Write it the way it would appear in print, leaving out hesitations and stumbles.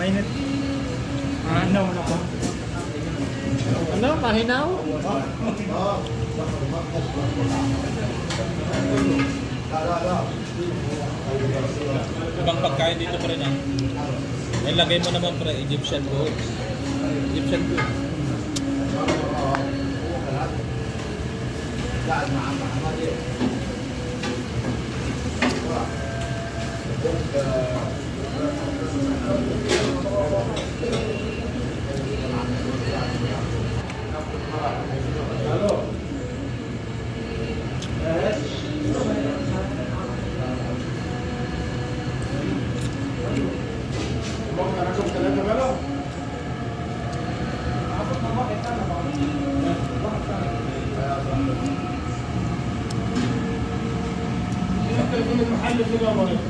mainit. Mahinaw na po. Ano? Mahinaw? Ibang pagkain dito pa rin ah. Ay, lagay mo naman pre, Egyptian food. Egyptian food. المحل في